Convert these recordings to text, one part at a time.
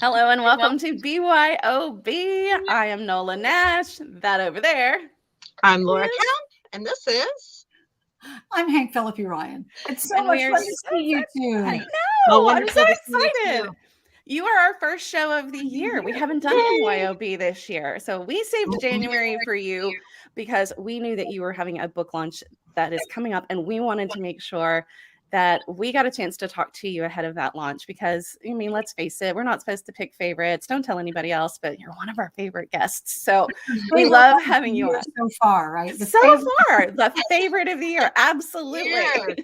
Hello and welcome to BYOB. I am Nola Nash. That over there. I'm Laura Count, and this is... I'm Hank Phillippi Ryan. It's so much fun to see you two. I know. I'm so excited. You are our first show of the year. We haven't done BYOB this year. So we saved January for you because we knew that you were having a book launch that is coming up, and we wanted to make sure that we got a chance to talk to you ahead of that launch because, I mean, let's face it, we're not supposed to pick favorites. Don't tell anybody else, but you're one of our favorite guests. So we love having you on. So far, right? So far, the favorite of the year. Absolutely. Yes.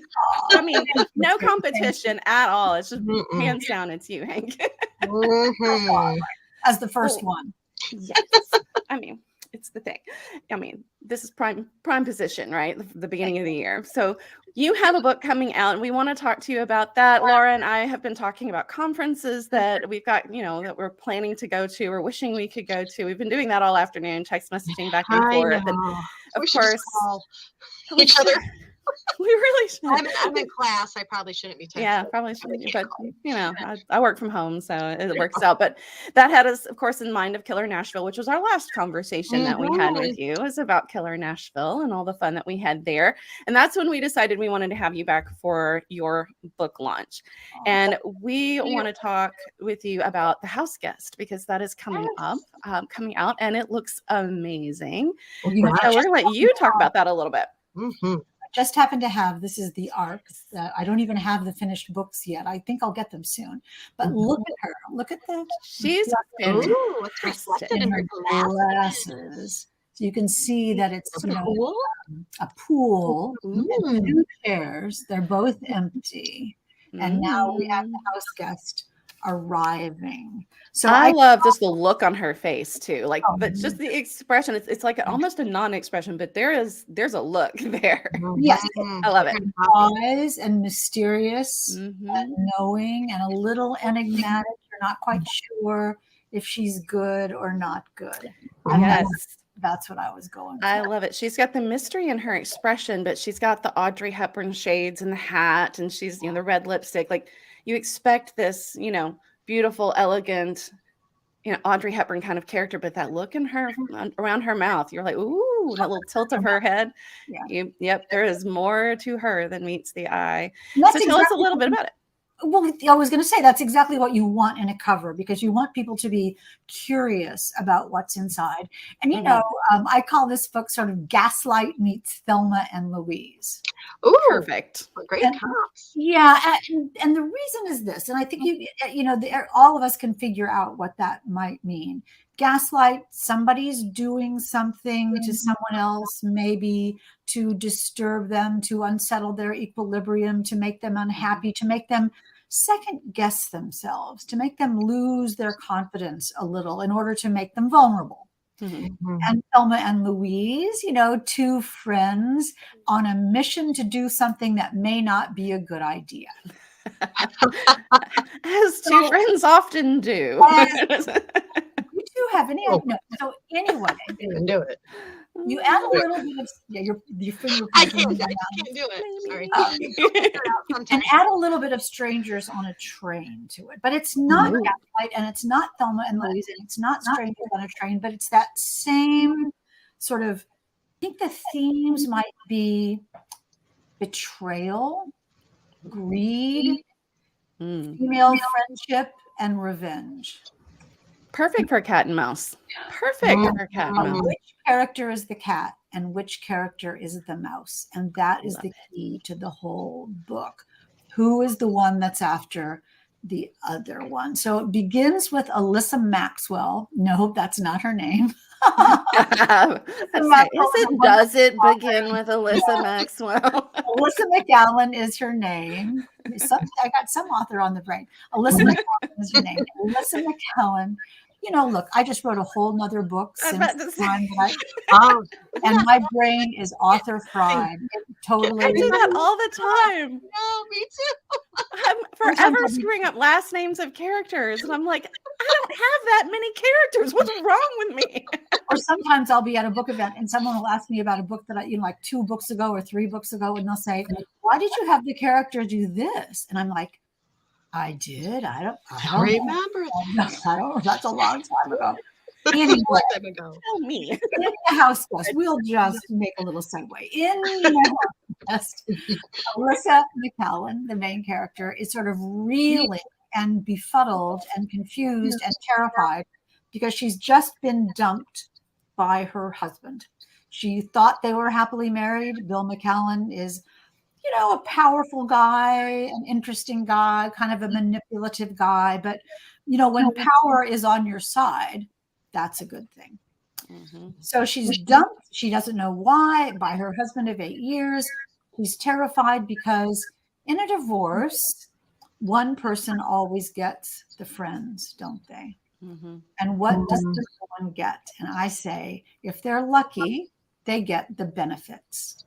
I mean, no competition at all. It's just hands down, it's you, Hank. As the first one. Yes. I mean, it's the thing. I mean, this is prime position, right? The beginning of the year. So you have a book coming out, and we want to talk to you about that. Laura and I have been talking about conferences that we've got, that we're planning to go to or wishing we could go to. We've been doing that all afternoon, text messaging back and forth. And of course, each other. We really should. I'm in class. I probably shouldn't be texting. Yeah, probably shouldn't. But I work from home, so it works out. But that had us, of course, in mind of Killer Nashville, which was our last conversation that we had with you. It was about Killer Nashville and all the fun that we had there. And that's when we decided we wanted to have you back for your book launch. And we want to talk with you about The House Guest because that is coming out, and it looks amazing. So we're going to let you talk about that a little bit. Just happen to have, this is the ARC. I don't even have the finished books yet. I think I'll get them soon. But look at her. Look at that. She's it's reflected in her glasses. So you can see that it's a pool. And 2 chairs. They're both empty. And now we have the house guest arriving. So I love just the look on her face too, like but just the expression. It's like almost a non-expression, but there's a look there. Yes, I love it. Wise and mysterious, and knowing, and a little enigmatic. You're not quite sure if she's good or not good. Yes. That's what I was going for. I love it. She's got the mystery in her expression, but she's got the Audrey Hepburn shades and the hat, and she's the red lipstick. Like you expect this, beautiful, elegant, Audrey Hepburn kind of character, but that look in her around her mouth, you're like, ooh, that little tilt of her head. Yeah. There is more to her than meets the eye. So tell us a little bit about it. Well, I was going to say that's exactly what you want in a cover because you want people to be curious about what's inside. And, I call this book sort of Gaslight meets Thelma and Louise. Ooh, perfect. Great comps. Yeah. And the reason is this, and I think, all of us can figure out what that might mean. Gaslight, somebody's doing something to someone else, maybe to disturb them, to unsettle their equilibrium, to make them unhappy, to make them second guess themselves, to make them lose their confidence a little in order to make them vulnerable. And Thelma and Louise, 2 friends on a mission to do something that may not be a good idea. As 2 friends often do. You 2 have any idea? So anyway, you do it. You add a little bit of your finger. I can't do it. Sorry. And add a little bit of Strangers on a Train to it, but it's not Gaslight, and it's not Thelma and Louise, and it's not Strangers on a Train, but it's that same sort of. I think the themes might be betrayal, greed, female friendship, and revenge. Perfect for cat and mouse. Perfect for cat and mouse. Which character is the cat and which character is the mouse? And that is the key to the whole book. Who is the one that's after the other one? So it begins with Alyssa Maxwell. No, that's not her name. Does it begin with Alyssa Maxwell? Alyssa McGowan is her name. I got some author on the brain. Alyssa McGowan is her name. Alyssa McGowan. Look, I just wrote a whole nother book since the time that and my brain is author fried. Totally. I do that all the time. No, me too. I'm forever screwing up last names of characters. And I'm like, I don't have that many characters. What's wrong with me? Or sometimes I'll be at a book event and someone will ask me about a book that I, like 2 books ago or 3 books ago. And they'll say, why did you have the character do this? And I'm like, I did. I don't Remember that. I don't. That's a long time ago. A Anyway, long time ago. Tell me. in the house guest, we'll just make a little segue. In the house guest, Alyssa McCallan, the main character, is sort of reeling and befuddled and confused and terrified because she's just been dumped by her husband. She thought they were happily married. Bill McCallan is, a powerful guy, an interesting guy, kind of a manipulative guy. But, when power is on your side, that's a good thing. Mm-hmm. So she's dumped. She doesn't know why by her husband of 8 years. She's terrified because in a divorce, one person always gets the friends, don't they? Mm-hmm. And what does the other one get? And I say, if they're lucky, they get the benefits.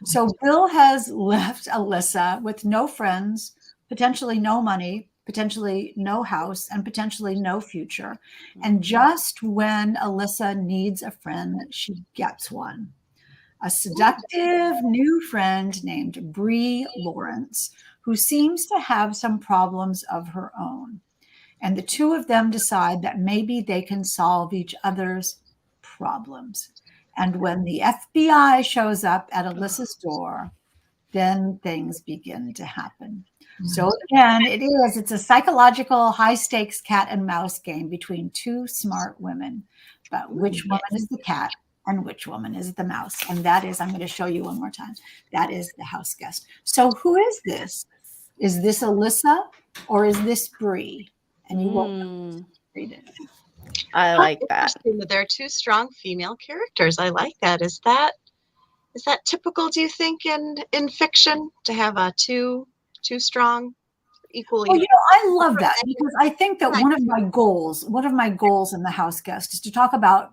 So Bill has left Alyssa with no friends, potentially no money, potentially no house, and potentially no future. And just when Alyssa needs a friend, she gets one. A seductive new friend named Bree Lawrence, who seems to have some problems of her own. And the two of them decide that maybe they can solve each other's problems. And when the FBI shows up at Alyssa's door, then things begin to happen. So again, it's a psychological high stakes cat and mouse game between two smart women. But which woman is the cat and which woman is the mouse? And that is, I'm going to show you one more time. That is the house guest. So who is this? Is this Alyssa or is this Bree? And you won't read it. I like that. There are two strong female characters. I like that. Is that typical, do you think, in fiction to have two strong, equally? Well, I love that because I think that one of my goals in the house guest is to talk about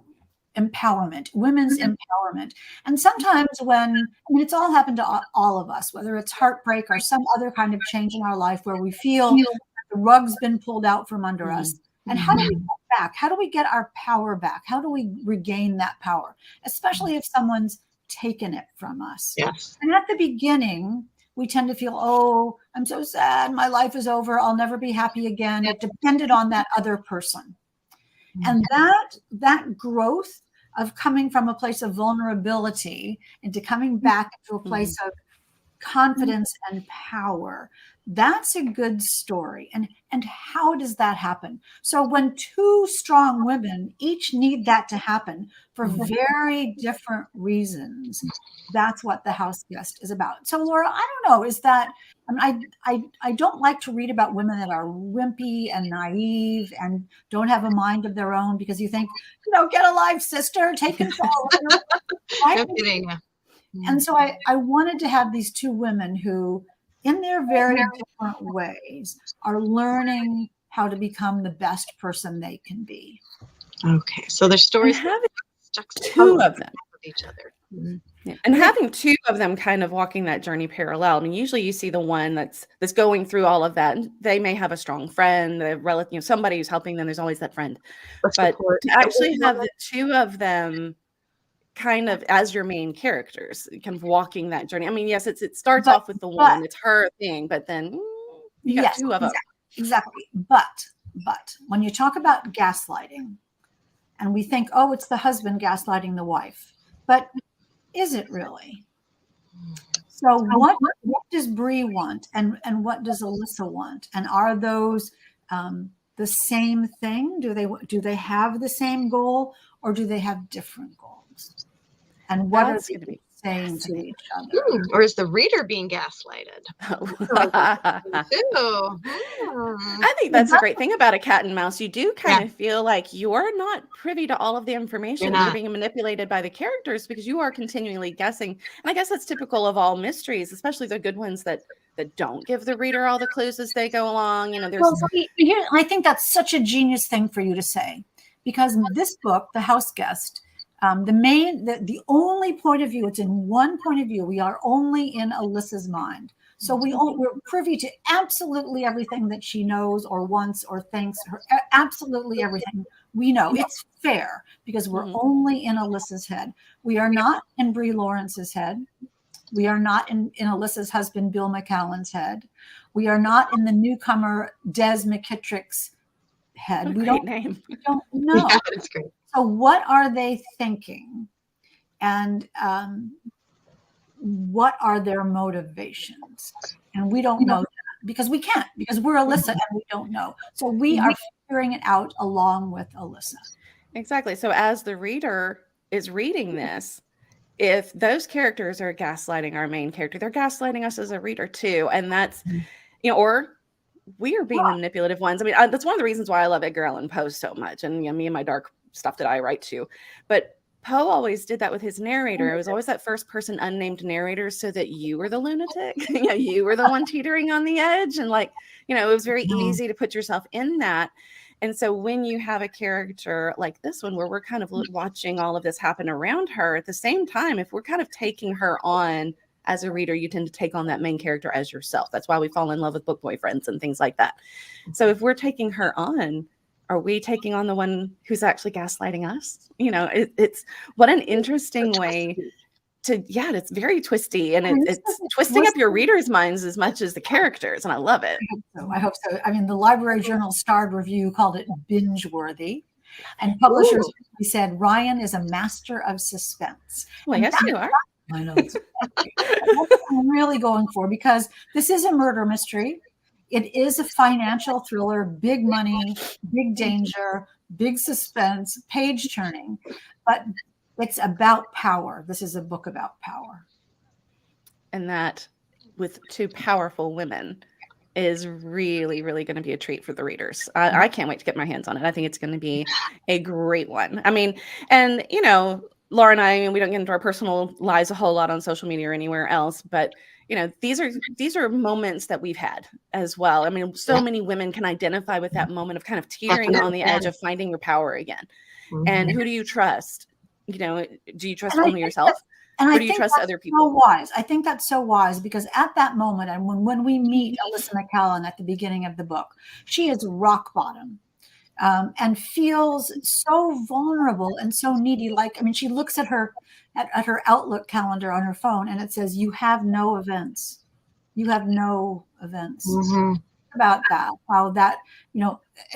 empowerment, women's empowerment. And sometimes it's all happened to all of us, whether it's heartbreak or some other kind of change in our life where we feel the rug's been pulled out from under us. And how do we get back? How do we get our power back? How do we regain that power? Especially if someone's taken it from us. Yes. And at the beginning, we tend to feel, oh, I'm so sad. My life is over. I'll never be happy again. It depended on that other person. And that growth of coming from a place of vulnerability into coming back to a place of confidence and power, that's a good story. And how does that happen? So when two strong women each need that to happen for very different reasons, that's what the house guest is about. So Laura, I don't know, is that I don't like to read about women that are wimpy and naive and don't have a mind of their own, because you think, get a life, sister, take control. No kidding. And so I wanted to have these two women who, in their very different ways, are learning how to become the best person they can be. Okay, so their stories have two of them with each other. Yeah. And having two of them kind of walking that journey parallel. I mean, usually you see the one that's going through all of that. And they may have a strong friend, a relative, somebody who's helping them. There's always that friend. But to actually have the two of them kind of as your main characters, kind of walking that journey. I mean, yes, it starts off with the one, it's her thing, but then you got two of them. Exactly. But when you talk about gaslighting, and we think, oh, it's the husband gaslighting the wife, but is it really? So what does Bree want, and what does Alyssa want, and are those the same thing? Do they have the same goal, or do they have different goals? And what are they saying to each other? Or is the reader being gaslighted? I think that's a great thing about a cat and mouse. You do kind of feel like you're not privy to all of the information. You're being manipulated by the characters because you are continually guessing. And I guess that's typical of all mysteries, especially the good ones that don't give the reader all the clues as they go along. I think that's such a genius thing for you to say, because this book, The House Guest, the only point of view, it's in one point of view. We are only in Alyssa's mind. So we're privy to absolutely everything that she knows or wants or thinks, absolutely everything we know. It's fair because we're only in Alyssa's head. We are not in Bree Lawrence's head. We are not in Alyssa's husband, Bill McCallan's head. We are not in the newcomer Des McKittrick's head. We Great don't, name. we don't know. Yeah, that's great. So what are they thinking? And what are their motivations? And we don't know that because we can't, because we're Alyssa and we don't know. So we are figuring it out along with Alyssa. Exactly. So as the reader is reading this, if those characters are gaslighting our main character, they're gaslighting us as a reader too. And that's, or we are being the manipulative ones. I mean, that's one of the reasons why I love Edgar Allan Poe so much. And me and my dark stuff that I write too. But Poe always did that with his narrator. It was always that first person unnamed narrator so that you were the lunatic. You were the one teetering on the edge. And it was very easy to put yourself in that. And so when you have a character like this one, where we're kind of watching all of this happen around her at the same time, if we're kind of taking her on as a reader, you tend to take on that main character as yourself. That's why we fall in love with book boyfriends and things like that. So if we're taking her on, are we taking on the one who's actually gaslighting us? It's what an interesting way it's very twisty, and it's twisting up your readers' minds as much as the characters, and I love it. I hope so. I mean, the Library Journal starred review called it binge-worthy, and publishers said Ryan is a master of suspense. Well, yes, you are. I know. That's what I'm really going for, because this is a murder mystery. It is a financial thriller, big money, big danger, big suspense, page turning, but it's about power. This is a book about power. And that, with two powerful women, is really, really going to be a treat for the readers. I can't wait to get my hands on it. I think it's going to be a great one. I mean, and Laura and I, we don't get into our personal lives a whole lot on social media or anywhere else, but these are moments that we've had as well. I mean, so many women can identify with that moment of kind of teetering on the edge of finding your power again. And who do you trust? Do you trust only yourself? Or do you trust other people? So wise. I think that's so wise, because at that moment, and when we meet Alyssa McCallan at the beginning of the book, she is rock bottom. And feels so vulnerable and so needy. She looks at her Outlook calendar on her phone, and it says, "You have no events. You have no events." About that, how that,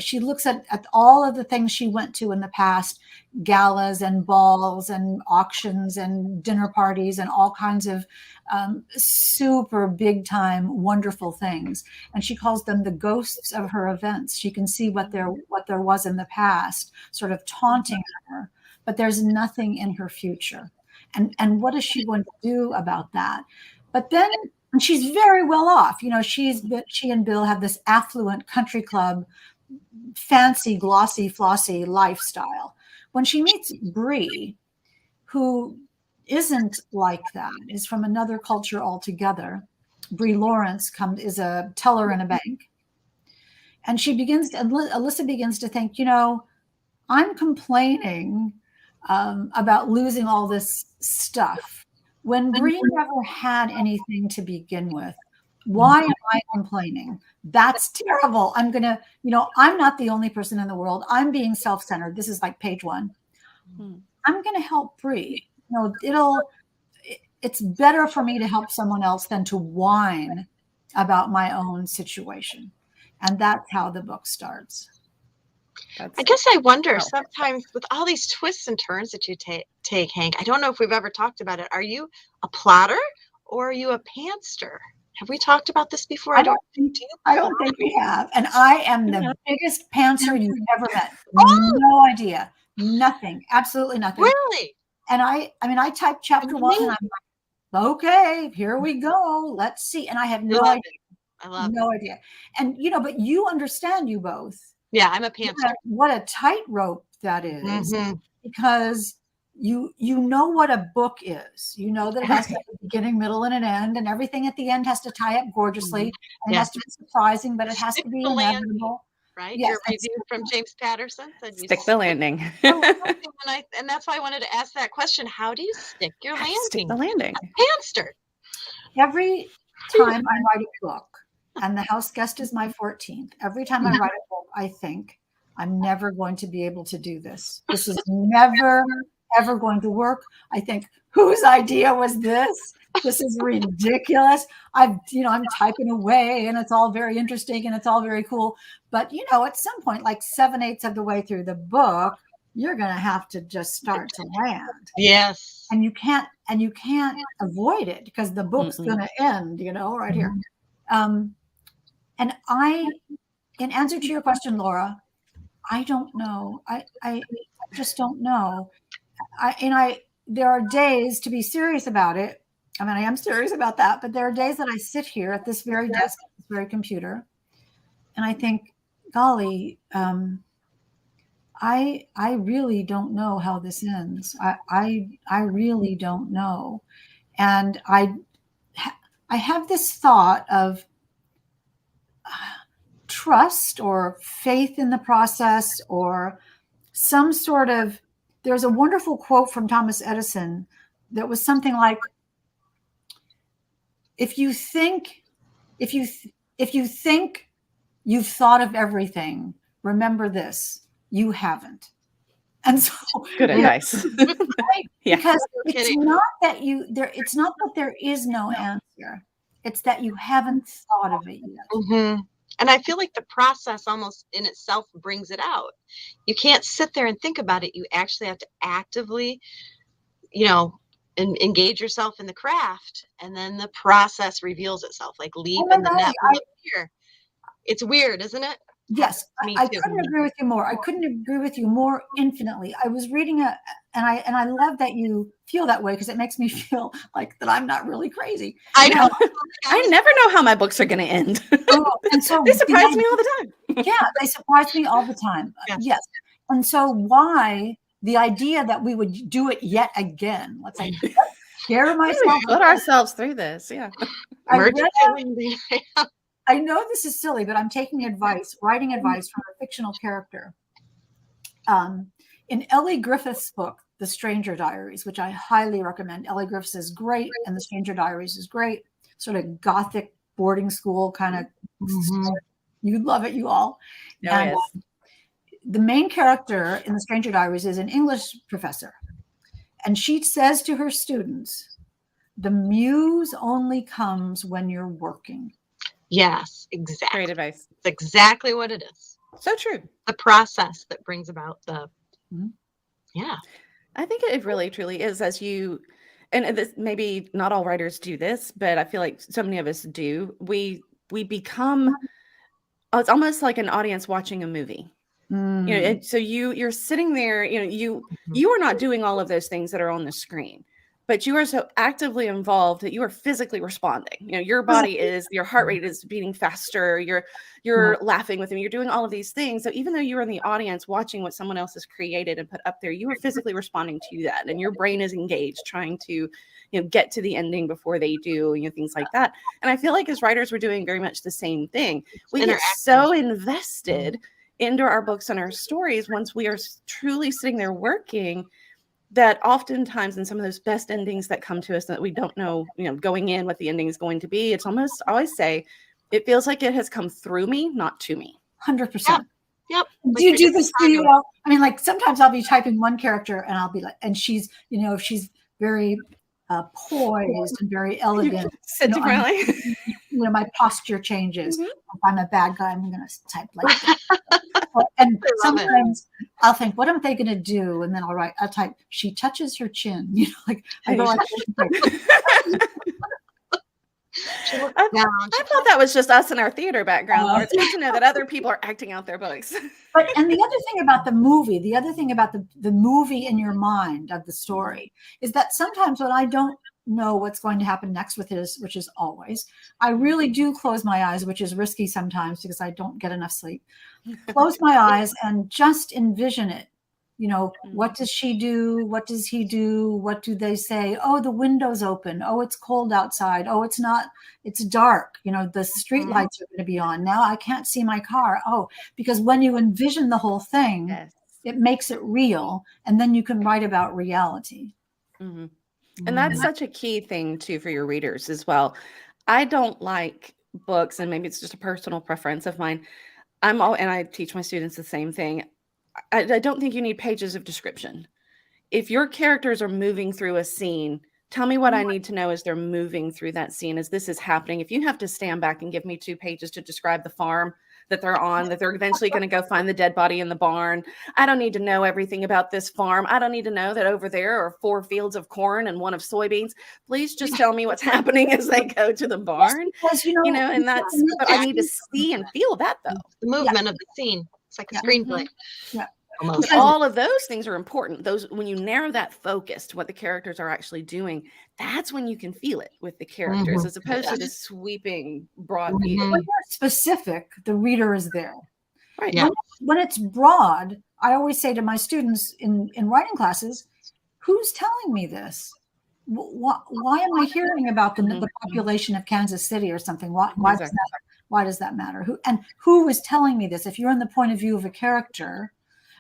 she looks at all of the things she went to in the past, galas and balls and auctions and dinner parties and all kinds of super big time wonderful things, and she calls them the ghosts of her events. She can see what there was in the past, sort of taunting her, but there's nothing in her future. And what is she going to do about that? But then, and she's very well off. She and Bill have this affluent country club, fancy, glossy, flossy lifestyle. When she meets Bree, who isn't like that, is from another culture altogether. Bree Lawrence is a teller in a bank. And Alyssa begins to think, I'm complaining about losing all this stuff when Bree never had anything to begin with. Why am I complaining? That's terrible. I'm not the only person in the world. I'm being self-centered. This is like page 1. I'm going to help Bree. It's better for me to help someone else than to whine about my own situation. And that's how the book starts. I guess I wonder sometimes, with all these twists and turns that you take, Hank, I don't know if we've ever talked about it. Are you a plotter or are you a pantster? Have we talked about this before? I don't think we have. And I am the biggest pantser you've ever met. No idea. Nothing. Absolutely nothing. Really? And I typed chapter 1 and I'm like, okay, here we go. Let's see. And I have no idea. I love no idea. And but you understand, you both. Yeah, I'm a pantser. What a tightrope that is, because you know what a book is. You know that it has to have a beginning, middle, and an end, and everything at the end has to tie up gorgeously. And it has to be surprising, but it has to be inevitable. Right? Yes, your review from James Patterson said you stick the landing. And that's why I wanted to ask that question. How do you stick your landing? Stick the landing. Pantster. Every time I write a book, and the house guest is my 14th, every time I write a book, I think, I'm never going to be able to do this. This is never, ever going to work. I think, whose idea was this? this is ridiculous. I'm typing away and it's all very interesting and it's all very cool. But, at some point, like 7/8 of the way through the book, you're going to have to just start to land. Yes. And you can't avoid it because the book's going to end, right here. And in answer to your question, Laura, I don't know. I just don't know. There are days to be serious about it. I mean, I am serious about that, but there are days that I sit here at this very desk, at this very computer, and I think, golly, I really don't know how this ends. I really don't know. And I have this thought of trust or faith in the process, or some sort of, there's a wonderful quote from Thomas Edison that was something like, if you think you've thought of everything, remember this, you haven't. And so good advice. Right? Yeah. Because it's not that there is no answer. It's that you haven't thought of it yet. Mm-hmm. And I feel like the process almost in itself brings it out. You can't sit there and think about it. You actually have to actively, engage yourself in the craft, and then the process reveals itself, like leap in the net will appear. It's weird, isn't it? Yes, I couldn't agree with you more. I couldn't agree with you more infinitely. I was reading and I love that you feel that way, because it makes me feel like that I'm not really crazy. I know. I never know how my books are going to end. And so they surprise me all the time. Yeah, they surprise me all the time. Yes. And so why the idea that we would do it yet again? Let's scare myself. Put ourselves through this. Yeah. I know this is silly, but I'm taking writing advice from a fictional character. In Ellie Griffith's book, The Stranger Diaries, which I highly recommend. Ellie Griffiths is great, and The Stranger Diaries is great. Sort of gothic boarding school kind of. Mm-hmm. You'd love it, you all. Oh, yes. The main character in The Stranger Diaries is an English professor. And she says to her students, the muse only comes when you're working. Yes, exactly. Great advice. It's exactly what it is. So true. The process that brings about yeah. I think it really truly is, and this, maybe not all writers do this, but I feel like so many of us do. We become, it's almost like an audience watching a movie. So you're sitting there, you are not doing all of those things that are on the screen, but you are so actively involved that you are physically responding. Your body your heart rate is beating faster. You're laughing with them. You're doing all of these things. So even though you're in the audience watching what someone else has created and put up there, you are physically responding to that, and your brain is engaged, trying to, get to the ending before they do, things like that. And I feel like as writers, we're doing very much the same thing. We get so invested into our books and our stories once we are truly sitting there working, that oftentimes in some of those best endings that come to us that we don't know, going in what the ending is going to be, it's almost, I always say, it feels like it has come through me, not to me. 100%. Yep. Do you do this for you all? I mean, like sometimes I'll be typing one character and I'll be like, and she's, she's very poised and very elegant. My posture changes. Mm-hmm. If I'm a bad guy, I'm going to type like that. And sometimes I'll think, what am they going to do? And then I'll type, she touches her chin. I go like I thought that was just us in our theater background. It's good to know that other people are acting out their books. And the other thing about the movie in your mind of the story is that sometimes when I don't know what's going to happen next with this, which is always, I really do close my eyes, which is risky sometimes because I don't get enough sleep. Close my eyes and just envision it. What does she do? What does he do? What do they say? Oh, the window's open. Oh, it's cold outside. Oh, it's not, it's dark. The street lights are going to be on. Now I can't see my car. Oh, because when you envision the whole thing, it makes it real. And then you can write about reality. Mm-hmm. And that's such a key thing too for your readers as well. I don't like books, and maybe it's just a personal preference of mine. And I teach my students the same thing. I don't think you need pages of description. If your characters are moving through a scene, Tell me what I need to know as they're moving through that scene, as this is happening. If you have to stand back and give me 2 pages to describe the farm that they're on, that they're eventually going to go find the dead body in the barn. I don't need to know everything about this farm. I don't need to know that over there are 4 fields of corn and 1 of soybeans. Please just tell me what's happening as they go to the barn. Because, And that's, but I need to see and feel that, though. The movement of the scene. It's like a screenplay. Yeah. But all of those things are important. Those, when you narrow that focus to what the characters are actually doing, that's when you can feel it with the characters, as opposed to the sweeping broad view. When you're specific, the reader is there. Right. Yeah. When it's broad, I always say to my students in writing classes, who's telling me this? Why am I hearing about the population of Kansas City or something? Why does that matter? Who is telling me this? If you're in the point of view of a character,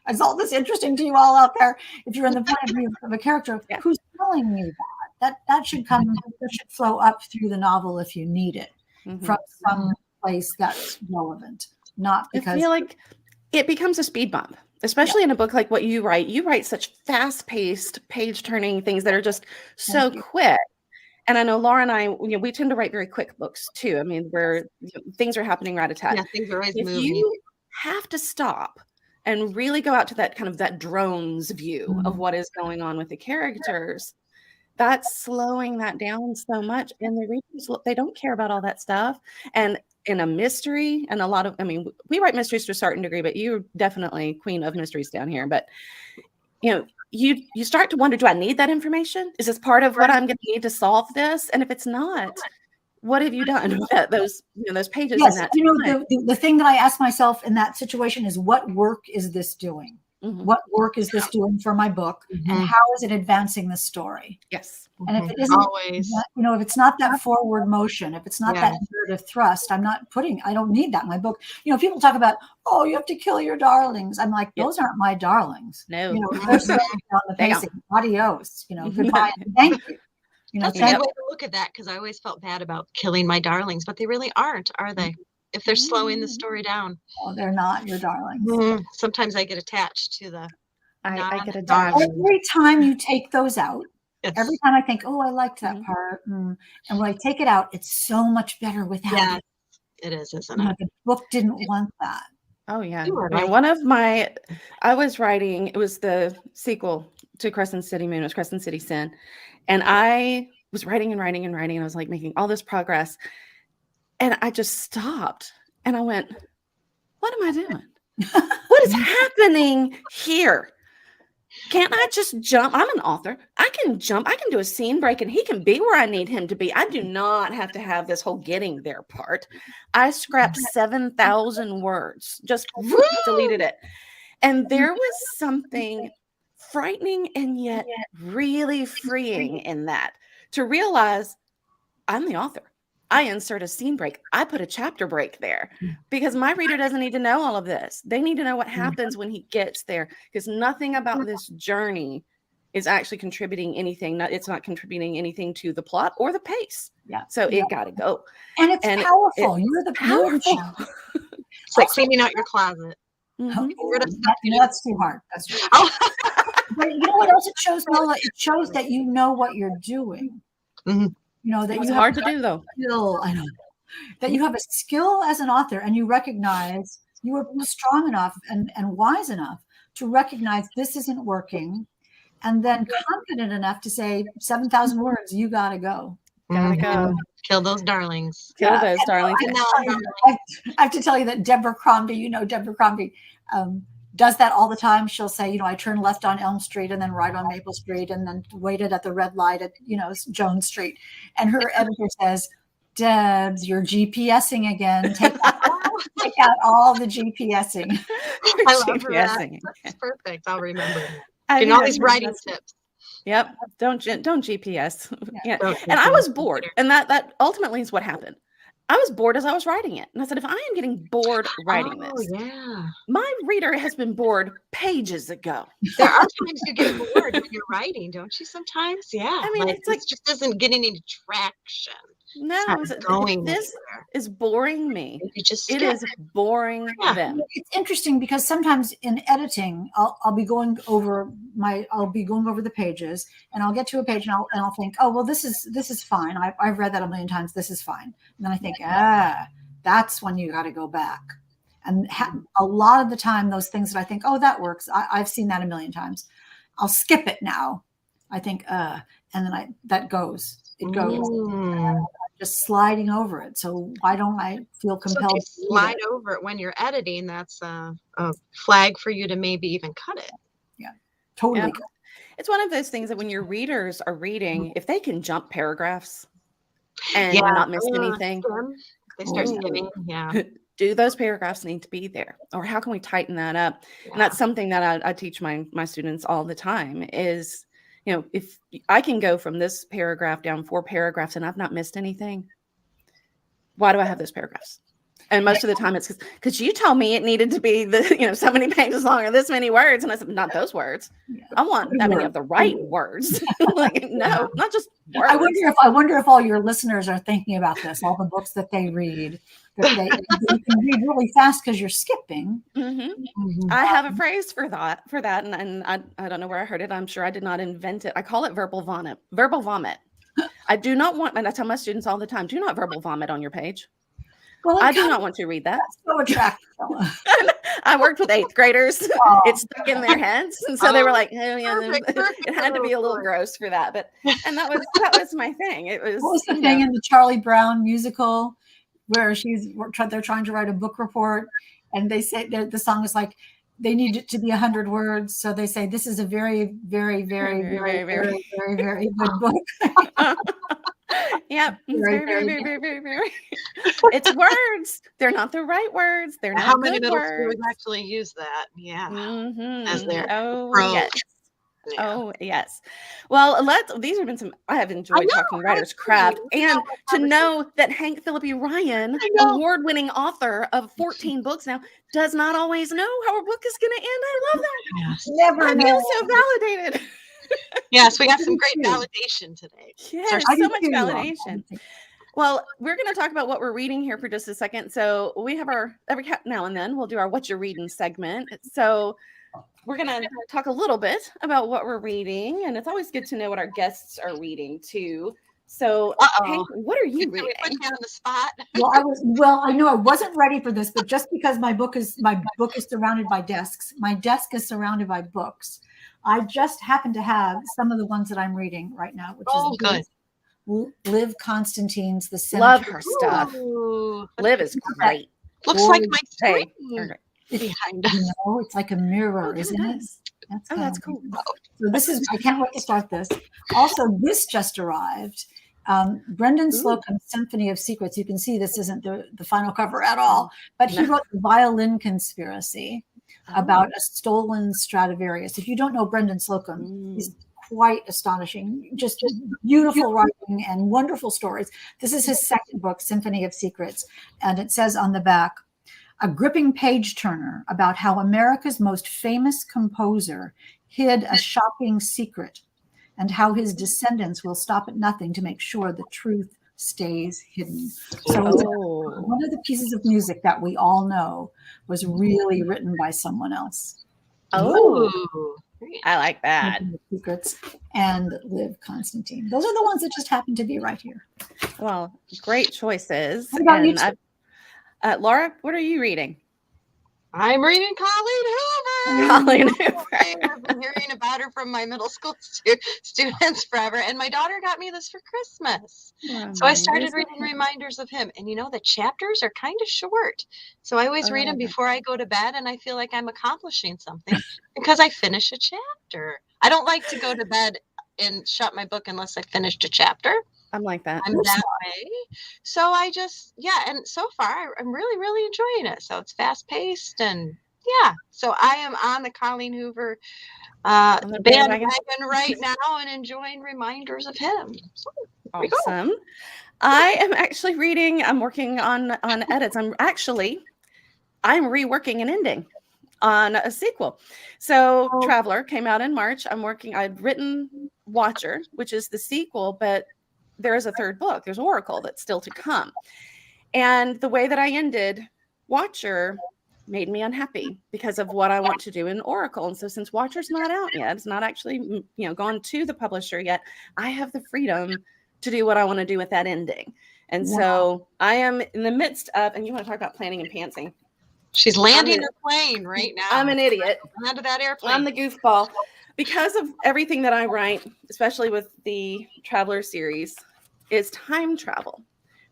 is all this interesting to you all out there? If you're in the point of view of a character, who's telling me that? That should flow up through the novel if you need it from some place that's relevant, not because I feel like it becomes a speed bump, especially in a book like what you write. You write such fast-paced, page-turning things that are just so quick. And I know Laura and I, we tend to write very quick books too. I mean, where things are happening rat-a-tat. Yeah, things are always if moving. You have to stop and really go out to that kind of that drone's view of what is going on with the characters. That's slowing that down so much. And the readers, they don't care about all that stuff. And in a mystery, and we write mysteries to a certain degree, but you're definitely queen of mysteries down here. But, you start to wonder, do I need that information? Is this part of what I'm going to need to solve this? And if it's not, what have you done with those pages? Yes, in that the thing that I ask myself in that situation is, what work is this doing? What work is this doing for my book, and how is it advancing the story? Yes. And if it isn't, always, if it's not that forward motion, if it's not that narrative thrust, I don't need that in my book. People talk about, oh, you have to kill your darlings. I'm like, those aren't my darlings. No. They're sitting on the pacing. Adios. Goodbye. And thank you. That's a good way to look at that, because I always felt bad about killing my darlings, but they really aren't, are they? If they're slowing the story down. Oh, they're not your darlings. Sometimes I get attached to the. I get attached. Every time you take those out, every time I think, oh, I liked that part, and when I take it out, it's so much better without it. It is, isn't it? The book didn't want that. Oh yeah. I was writing, it was the sequel to Crescent City Moon, it was Crescent City Sin. And I was writing and writing and writing, and I was like making all this progress. And I just stopped and I went, what am I doing? What is happening here? Can't I just jump? I'm an author. I can jump. I can do a scene break and he can be where I need him to be. I do not have to have this whole getting there part. I scrapped 7,000 words, just deleted it. And there was something frightening and yet really freeing in that, to realize I'm the author. I insert a scene break. I put a chapter break there because my reader doesn't need to know all of this. They need to know what happens when he gets there, because nothing about this journey is actually contributing anything. It's not contributing anything to the plot or the pace. Yeah. So it got to go. And it's powerful. You're the powerful. It's like cleaning out your closet. That's too hard. That's too hard. But you know what else it shows, Nola? It shows that you know what you're doing. That it's hard to do, though. I know that you have a skill as an author, and you recognize you are strong enough and wise enough to recognize this isn't working, and then confident enough to say 7,000 words. You got to go. Gotta go. Kill those darlings. Kill those darlings. I have to tell you that Deborah Crombie, does that all the time. She'll say, I turn left on Elm Street and then right on Maple Street and then waited at the red light at, Jones Street. And her editor says, Debs, you're GPSing again. Take out all the GPSing. I love GPSing. That's perfect. I'll remember. And all these writing tips. Yep. Don't GPS. And I was bored. And that ultimately is what happened. I was bored as I was writing it. And I said, if I am getting bored writing this, my reader has been bored pages ago. There are times you get bored when you're writing, don't you sometimes? Yeah. I mean, it's like it just isn't getting any traction. No, this is boring me. It is boring them. It's interesting because sometimes in editing, I'll be going over the pages, and I'll get to a page and I'll think, oh well, this is fine. I've read that a million times. This is fine. And then I think, that's when you got to go back. And a lot of the time, those things that I think, oh, that works. I've seen that a million times. I'll skip it now. I think, and then that goes. It goes. Just sliding over it. So why don't I feel compelled to slide over it when you're editing? That's a flag for you to maybe even cut it. Yeah, totally. Yeah. It's one of those things that when your readers are reading, if they can jump paragraphs and not miss anything, they start skimming. Yeah. Do those paragraphs need to be there, or how can we tighten that up? Yeah. And that's something that I teach my students all the time is, if I can go from this paragraph down 4 paragraphs and I've not missed anything, why do I have those paragraphs? And most of the time it's because you told me it needed to be so many pages long or this many words. And I said, not those words. Yeah. I want that many of the right words. No, not just words. I wonder if all your listeners are thinking about this, all the books that they read. That they can read really fast because you're skipping. I have a phrase for that, and I don't know where I heard it. I'm sure I did not invent it. I call it verbal vomit. Verbal vomit. I do not want, and I tell my students all the time, do not verbal vomit on your page. Well, I do not want to read that. That's so attractive. I worked with 8th graders. It stuck in their heads, and so they were like, "Oh yeah." It had to be a little gross for that, and that was my thing. It was. What was the thing in the Charlie Brown musical where they're trying to write a book report, and they say the song is like they need it to be 100 words, so they say this is a very, very, very, very, very, very, very good book. Yeah, very. It's words. They're not the right words. They're not. How many middle schoolers actually use that? Yeah, as their yes. Yeah. Oh yes. Well, these have been some. I have enjoyed talking writer's craft, and to know that Hank Phillippi Ryan, award-winning author of 14 books now, does not always know how a book is going to end. I love that. Yes. I feel so validated. Yes, we got some great validation today. Yes, so much validation. Well, we're going to talk about what we're reading here for just a second. So we have every now and then we'll do our "What You're Reading" segment. So we're going to talk a little bit about what we're reading, and it's always good to know what our guests are reading too. So, Hank, what are you reading? Put you on the spot. Well, I know I wasn't ready for this, but just because my book is surrounded by desks, my desk is surrounded by books. I just happen to have some of the ones that I'm reading right now, which is good. Liv Constantine's The Cemetery. Love her stuff. Liv is great. Looks like my screen behind us. It's like a mirror, isn't it? That's cool. So I can't wait to start this. Also, this just arrived. Brendan Slocum's Symphony of Secrets. You can see this isn't the final cover at all, but he wrote The Violin Conspiracy about a stolen Stradivarius. If you don't know Brendan Slocum, he's quite astonishing, just beautiful writing and wonderful stories. This is his second book, Symphony of Secrets, and it says on the back, a gripping page turner about how America's most famous composer hid a shocking secret and how his descendants will stop at nothing to make sure the truth stays hidden. So one of the pieces of music that we all know was really written by someone else. Oh, I like that. Secrets and Liv Constantine. Those are the ones that just happen to be right here. Well, great choices. What about you? Laura, what are you reading? I'm reading Colleen Hoover. I've been hearing about her from my middle school students forever. And my daughter got me this for Christmas. So I started reading reminders of him. And the chapters are kind of short. So I always read them before I go to bed. And I feel like I'm accomplishing something because I finish a chapter. I don't like to go to bed and shut my book unless I finished a chapter. I'm like that. I'm that way. So I just, and so far I'm really, really enjoying it. So it's fast paced and so I am on the Colleen Hoover bandwagon right now and enjoying reminders of him. So, awesome. I am actually reading, I'm working on edits. I'm reworking an ending on a sequel. So Traveler came out in March. I'd written Watcher, which is the sequel, but there is a third book. There's Oracle that's still to come. And the way that I ended Watcher made me unhappy because of what I want to do in Oracle. And so since Watcher's not out yet, it's not actually, gone to the publisher yet, I have the freedom to do what I want to do with that ending. And so I am in the midst of, and you want to talk about planning and pantsing. She's landing her plane right now. I'm an idiot. Landed that airplane. I'm the goofball. Because of everything that I write, especially with the Traveler series, is time travel.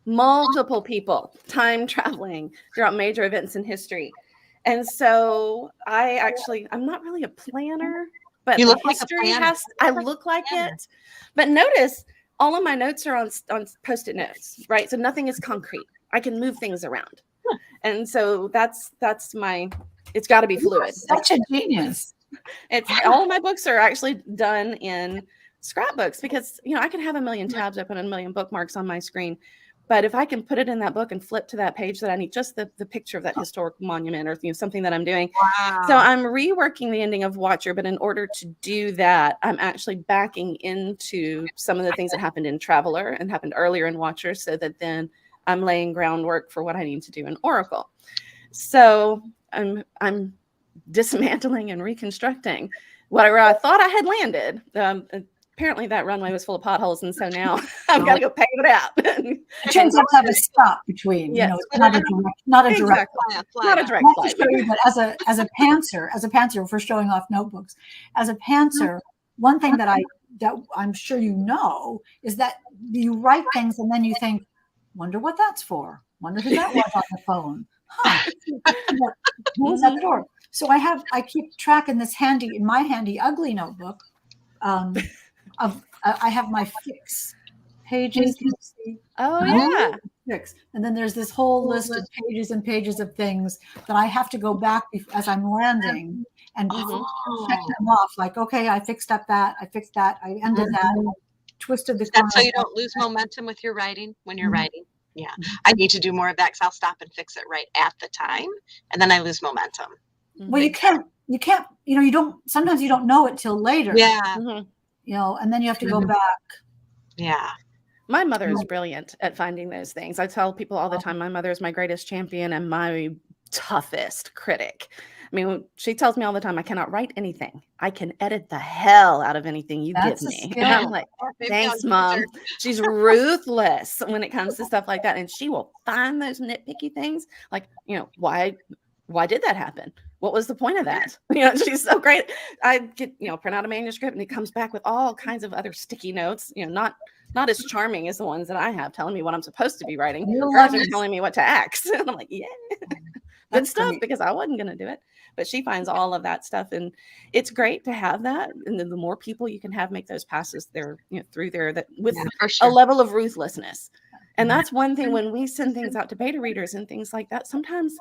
Multiple people time traveling throughout major events in history. And so I'm not really a planner, but you look history like I look like it. But notice all of my notes are on Post-it notes, right? So nothing is concrete. I can move things around. And so that's it's got to be fluid. Such a genius. It's all of my books are actually done in scrapbooks because, I can have a million tabs open and a million bookmarks on my screen. But if I can put it in that book and flip to that page that I need just the picture of that historical monument or something that I'm doing. Wow. So I'm reworking the ending of Watcher. But in order to do that, I'm actually backing into some of the things that happened in Traveler and happened earlier in Watcher so that then I'm laying groundwork for what I need to do in Oracle. So I'm dismantling and reconstructing whatever I thought I had landed. Apparently that runway was full of potholes, and so now I've got to go pave it out. It turns out to have a stop between. Yes. It's not a direct not a direct flight. But as a pantser, if we're showing off notebooks, as a pantser, one thing that I'm sure is that you write things and then you think, wonder what that's for. Wonder who that was on the phone. Huh. Who's at the door? So I keep track in my handy ugly notebook. I have my fix pages. Can you see? Oh yeah. Fix. And then there's this whole list of pages and pages of things that I have to go back as I'm landing and check them off. Like, okay, I fixed up that. I fixed that. I ended that. Twisted the corner. So you don't lose momentum with your writing when you're writing. Yeah. I need to do more of that because I'll stop and fix it right at the time. And then I lose momentum. Well, you can't, sometimes you don't know it till later. Yeah. And then you have to go back. Yeah. My mother is brilliant at finding those things. I tell people all the time, my mother is my greatest champion and my toughest critic. I mean, she tells me all the time, I cannot write anything. I can edit the hell out of anything you give me. And I'm like, thanks, Mom. She's ruthless when it comes to stuff like that. And she will find those nitpicky things. Like, why did that happen? What was the point of that? She's so great. I get, print out a manuscript and it comes back with all kinds of other sticky notes, not as charming as the ones that I have telling me what I'm supposed to be writing. Hers are telling me what to axe. And I'm like, yeah, good stuff because I wasn't going to do it. But she finds all of that stuff. And it's great to have that. And then the more people you can have make those passes there, through there that with a level of ruthlessness. And that's one thing when we send things out to beta readers and things like that, sometimes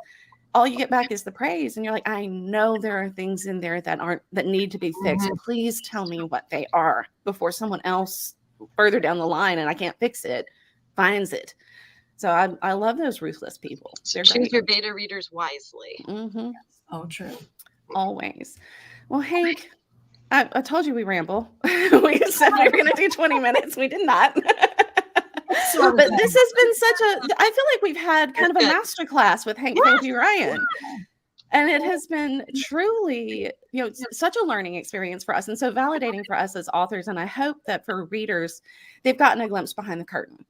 all you get back is the praise. And you're like, I know there are things in there that need to be fixed. Please tell me what they are before someone else further down the line, and I can't fix it, finds it. So I love those ruthless people. So choose your beta readers wisely. Mm-hmm. Oh, true. Always. Well, Hank, I told you we ramble. We said we were going to do 20 minutes. We did not. But this has been I feel like we've had kind of a masterclass with Hank Phillippi Ryan. And it has been truly, such a learning experience for us and so validating for us as authors. And I hope that for readers, they've gotten a glimpse behind the curtain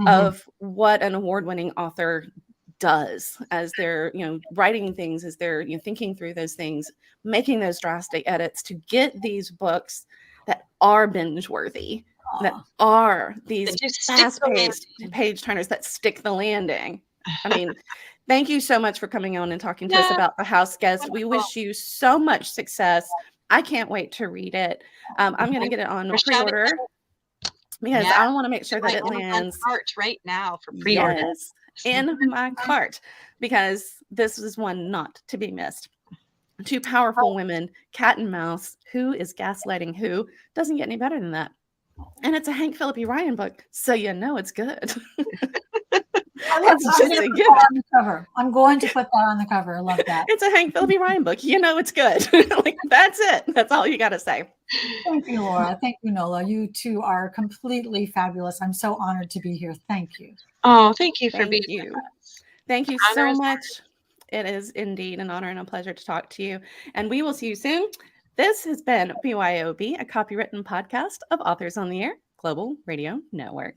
of what an award-winning author does as they're, writing things, as they're thinking through those things, making those drastic edits to get these books that are binge-worthy, that are these fast-paced page turners that stick the landing. I mean, thank you so much for coming on and talking to us about The House Guest. We wish you so much success. I can't wait to read it. I'm going to get it on pre-order because I want to make sure that it lands right now for pre-order. Yes, in my cart, because this is one not to be missed. Two powerful women, cat and mouse. Who is gaslighting who? Doesn't get any better than that. And it's a Hank Phillippi Ryan book, so it's good. It's just a given. On the cover. I'm going to put that on the cover. I love that. It's a Hank Phillippi Ryan book. You know it's good. Like, that's it. That's all you got to say. Thank you, Laura. Thank you, Nola. You two are completely fabulous. I'm so honored to be here. Thank you. Oh, thank you for being you. with us. Thank you so much. It is indeed an honor and a pleasure to talk to you. And we will see you soon. This has been BYOB, a copywritten podcast of Authors on the Air Global Radio Network.